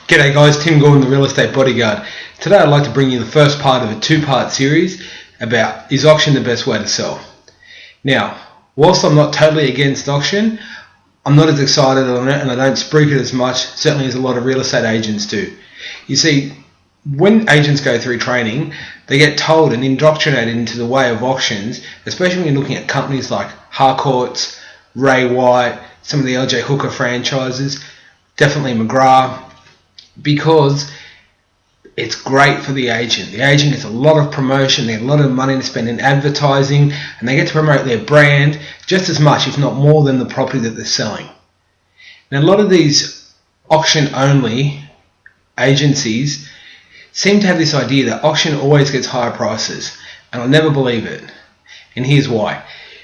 G'day guys, Tim Gordon, the Real Estate Bodyguard. Today I'd like to bring you the first part of a two-part series about is auction the best way to sell. Now, whilst I'm not totally against auction, I'm not as excited on it and I don't spruik it as much, certainly as a lot of real estate agents do. You see, when agents go through training, they get told and indoctrinated into the way of auctions, especially when you're looking at companies like Harcourts, Ray White, some of the LJ Hooker franchises, definitely McGrath, because it's great for the agent. The agent gets a lot of promotion, they get a lot of money to spend in advertising, and they get to promote their brand just as much, if not more, than the property that they're selling. Now, a lot of these auction-only agencies seem to have this idea that auction always gets higher prices, and I'll never believe it. And here's why.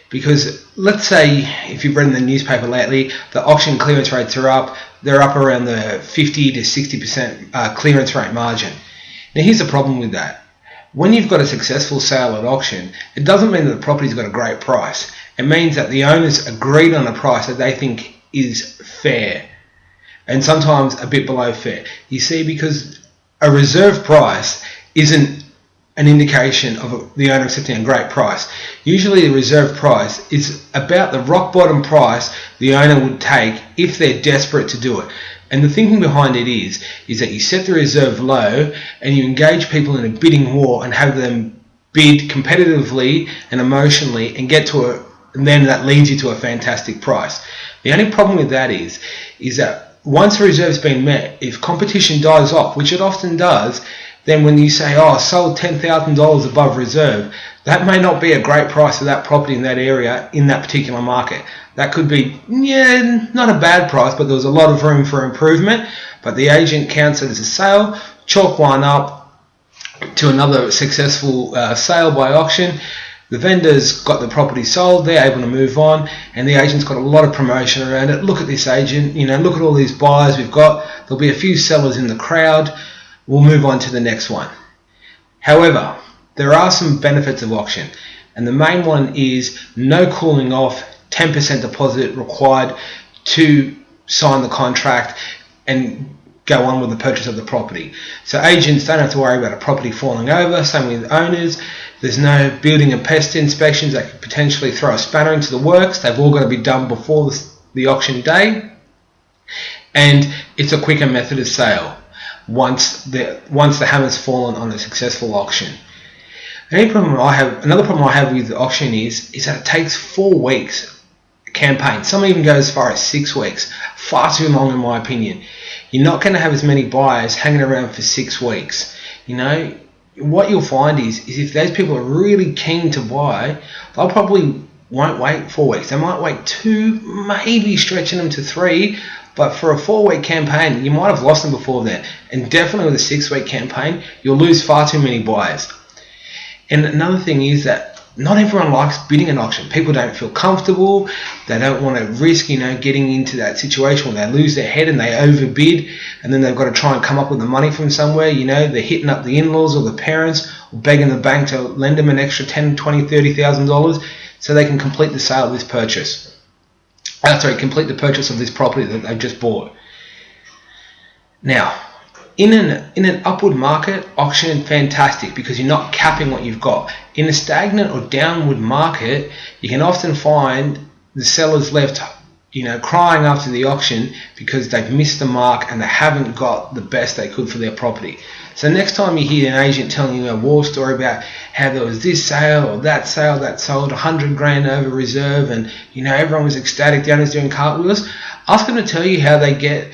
Because let's say, if you've read in the newspaper lately, the auction clearance rates are up. They're up around the 50 to 60% clearance rate margin. Now here's the problem with that. When you've got a successful sale at auction, it doesn't mean that the property's got a great price. It means that the owners agreed on a price that they think is fair, and sometimes a bit below fair. You see, because a reserve price isn't an indication of the owner accepting a great price. Usually the reserve price is about the rock bottom price the owner would take if they're desperate to do it. And the thinking behind it is that you set the reserve low and you engage people in a bidding war and have them bid competitively and emotionally and get to and then that leads you to a fantastic price. The only problem with that is that once the reserve's been met, if competition dies off, which it often does, then when you say, oh, I sold $10,000 above reserve, that may not be a great price for that property in that area, in that particular market. That could be, not a bad price, but there was a lot of room for improvement. But the agent counts it as a sale, chalk one up to another successful sale by auction. The vendor's got the property sold, they're able to move on, and the agent's got a lot of promotion around it. Look at this agent, look at all these buyers we've got. There'll be a few sellers in the crowd. We'll move on to the next one. However, there are some benefits of auction, and the main one is no cooling off, 10% deposit required to sign the contract and go on with the purchase of the property. So agents don't have to worry about a property falling over, same with owners. There's no building and pest inspections that could potentially throw a spanner into the works. They've all got to be done before the auction day, and it's a quicker method of sale once the hammer's fallen on a successful auction. Another problem I have with the auction is that it takes 4 weeks a campaign. Some even go as far as 6 weeks. Far too long in my opinion. You're not going to have as many buyers hanging around for 6 weeks. What you'll find is if those people are really keen to buy, they'll probably won't wait 4 weeks. They might wait 2, maybe stretching them to 3. But for a 4-week campaign, you might have lost them before then. And definitely with a 6-week campaign, you'll lose far too many buyers. And another thing is that not everyone likes bidding an auction. People don't feel comfortable. They don't want to risk, getting into that situation where they lose their head and they overbid, and then they've got to try and come up with the money from somewhere. They're hitting up the in-laws or the parents or begging the bank to lend them an extra $10,000, $20,000, $30,000 so they can complete the sale of this purchase. Complete the purchase of this property that they've just bought. Now, in an upward market, auction fantastic because you're not capping what you've got. In a stagnant or downward market, you can often find the sellers left, crying after the auction because they've missed the mark and they haven't got the best they could for their property. So next time you hear an agent telling you a war story about how there was this sale or that sale that sold $100,000 over reserve and everyone was ecstatic, the owner's doing cartwheels, ask them to tell you how they get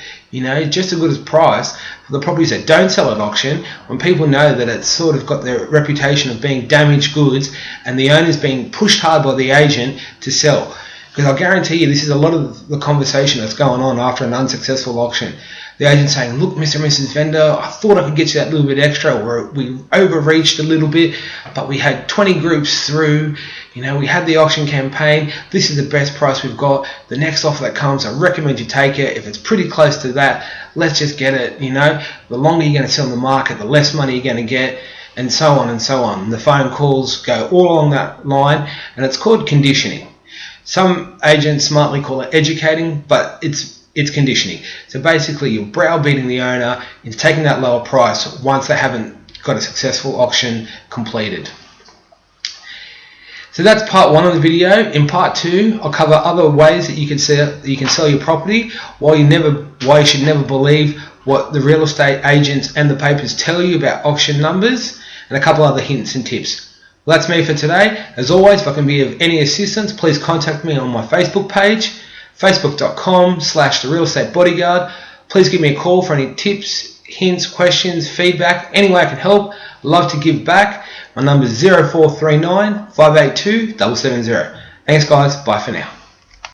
just as good as price for the properties that don't sell at auction, when people know that it's sort of got the reputation of being damaged goods and the owner's being pushed hard by the agent to sell. Because I'll guarantee you this is a lot of the conversation that's going on after an unsuccessful auction. The agent saying, look, Mr. and Mrs. Vendor, I thought I could get you that little bit extra, or we overreached a little bit, but we had 20 groups through, we had the auction campaign, this is the best price we've got, the next offer that comes, I recommend you take it, if it's pretty close to that, let's just get it, the longer you're going to sell in the market, the less money you're going to get, and so on and so on. The phone calls go all along that line, and it's called conditioning. Some agents smartly call it educating, but it's it's conditioning. So basically you're browbeating the owner into taking that lower price once they haven't got a successful auction completed. So that's part 1 of the video. In part 2, I'll cover other ways that you can sell your property, why you should never believe what the real estate agents and the papers tell you about auction numbers, and a couple other hints and tips. Well, that's me for today. As always, if I can be of any assistance, please contact me on my Facebook page, facebook.com/therealestatebodyguard. Please give me a call for any tips, hints, questions, feedback, any way I can help. I'd love to give back. My number is 0439 582 770. Thanks guys, bye for now.